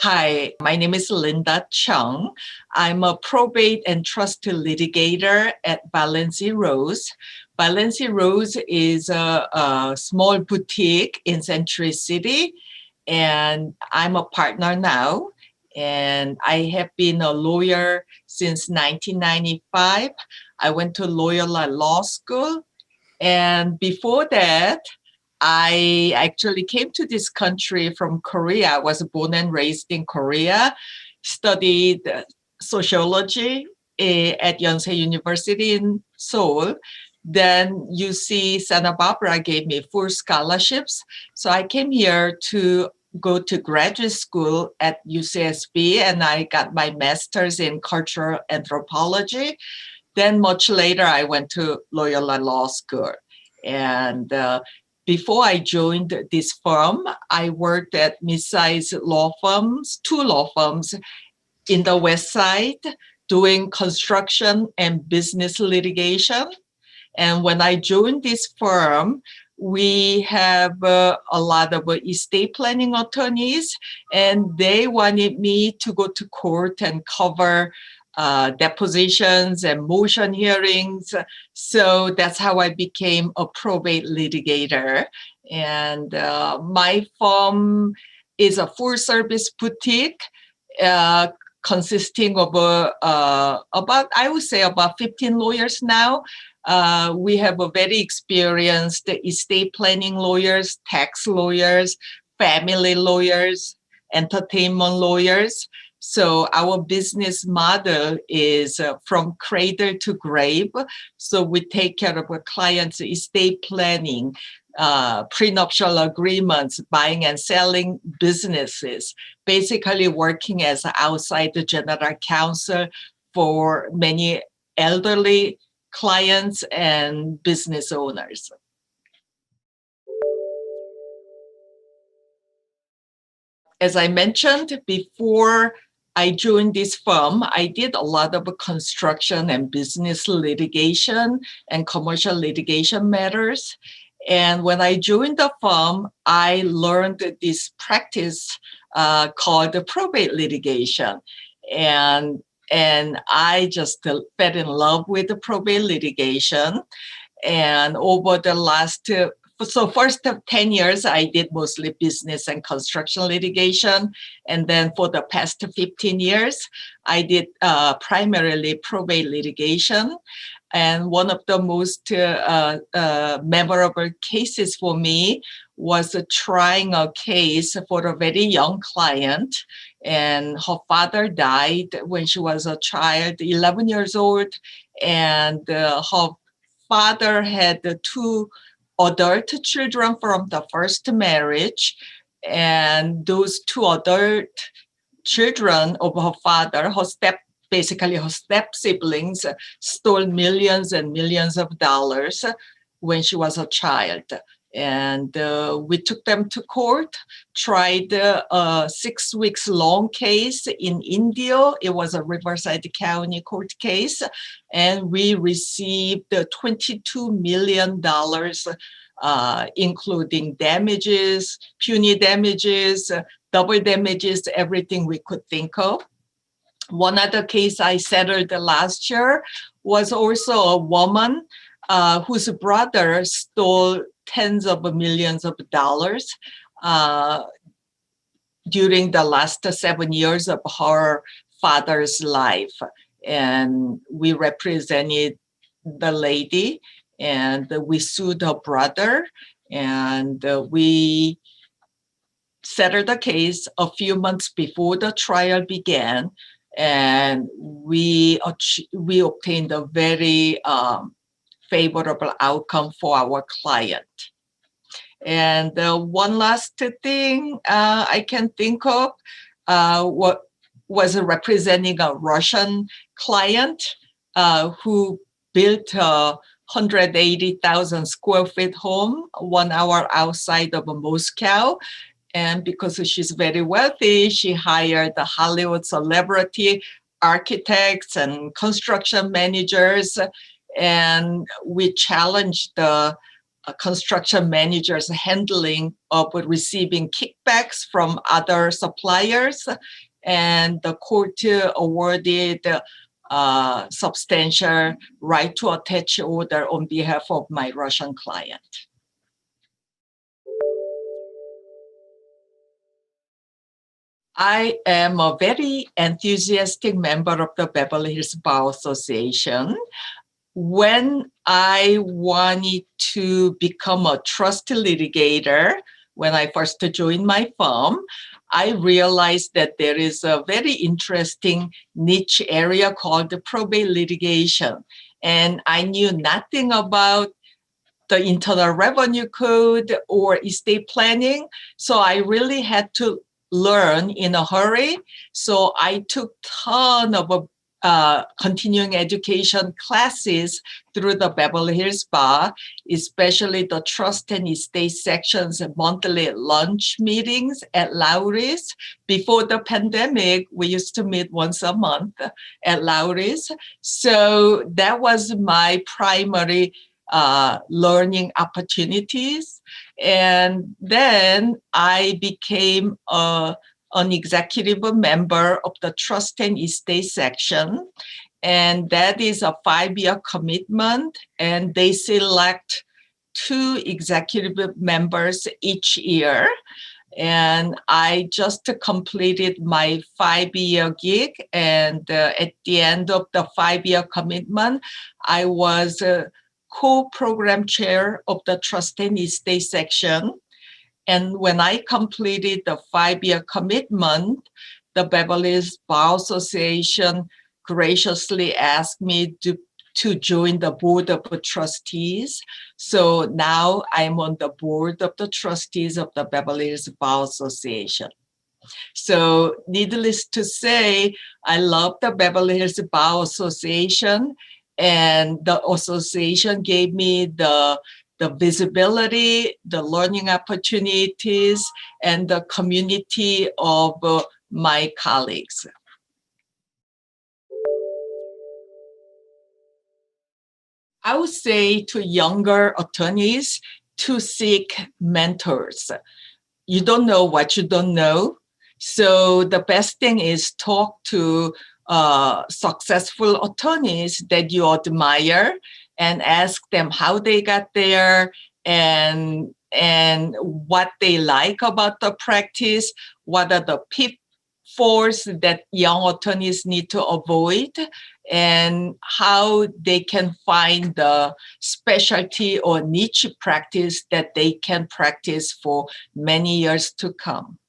Hi, my name is Lynda Chung. I'm a probate and trustee litigator at Valensi Rose. Valensi Rose is a small boutique in Century City, and I'm a partner now. And I have been a lawyer since 1995. I went to Loyola Law School, and before that, I actually came to this country from Korea. I was born and raised in Korea, studied sociology at Yonsei University in Seoul. Then UC Santa Barbara gave me full scholarships. So I came here to go to graduate school at UCSB, and I got my master's in cultural anthropology. Then much later, I went to Loyola Law School. And before I joined this firm, I worked at mid-sized law firms, two law firms in the West Side, doing construction and business litigation. And when I joined this firm, we have a lot of estate planning attorneys, and they wanted me to go to court and cover depositions and motion hearings. So that's how I became a probate litigator. And my firm is a full service boutique consisting of I would say about 15 lawyers now. We have a very experienced estate planning lawyers, tax lawyers, family lawyers, entertainment lawyers. So our business model is from cradle to grave. So we take care of our clients' estate planning, prenuptial agreements, buying and selling businesses, basically working as outside the general counsel for many elderly clients and business owners. As I mentioned before, I joined this firm. I did a lot of construction and business litigation and commercial litigation matters. And when I joined the firm, I learned this practice called probate litigation. And I just fell in love with the probate litigation. And over the last first 10 years, I did mostly business and construction litigation. And then for the past 15 years, I did primarily probate litigation. And one of the most memorable cases for me was trying a case for a very young client. And her father died when she was a child, 11 years old. And her father had two adult children from the first marriage, and those two adult children of her father, basically her step siblings, stole millions and millions of dollars when she was a child. And we took them to court, tried a 6 weeks long case in India. It was a Riverside County court case, and we received $22 million, including damages, puny damages, double damages, everything we could think of. One other case I settled last year was also a woman whose brother stole tens of millions of dollars during the last 7 years of her father's life. And we represented the lady, and we sued her brother, and we settled the case a few months before the trial began. And we obtained a very favorable outcome for our client. And one last thing I can think of what was representing a Russian client who built a 180,000 square feet home 1 hour outside of Moscow. And because she's very wealthy, she hired the Hollywood celebrity architects and construction managers. And we challenged the construction managers handling of receiving kickbacks from other suppliers, and the court awarded substantial right to attach order on behalf of my Russian client. I am a very enthusiastic member of the Beverly Hills Bar Association. When I wanted to become a trustee litigator, when I first joined my firm, I realized that there is a very interesting niche area called the probate litigation. And I knew nothing about the Internal Revenue Code or estate planning. So I really had to learn in a hurry. So I took a ton of continuing education classes through the Beverly Hills Bar, especially the trust and estate sections and monthly lunch meetings at Lowry's. Before the pandemic, we used to meet once a month at Lowry's. So that was my primary learning opportunities. And then I became an executive member of the trust and estate section. And that is a 5-year commitment. And they select 2 executive members each year. And I just completed my 5-year gig. And at the end of the 5-year commitment, I was co-program chair of the trust and estate section. And when I completed the 5-year commitment, the Beverly Hills Bar Association graciously asked me to join the board of trustees. So now I'm on the board of the trustees of the Beverly Hills Bar Association. So needless to say, I love the Beverly Hills Bar Association, and the association gave me the visibility, the learning opportunities, and the community of my colleagues. I would say to younger attorneys to seek mentors. You don't know what you don't know. So the best thing is talk to successful attorneys that you admire and ask them how they got there and what they like about the practice, what are the pitfalls that young attorneys need to avoid, and how they can find the specialty or niche practice that they can practice for many years to come.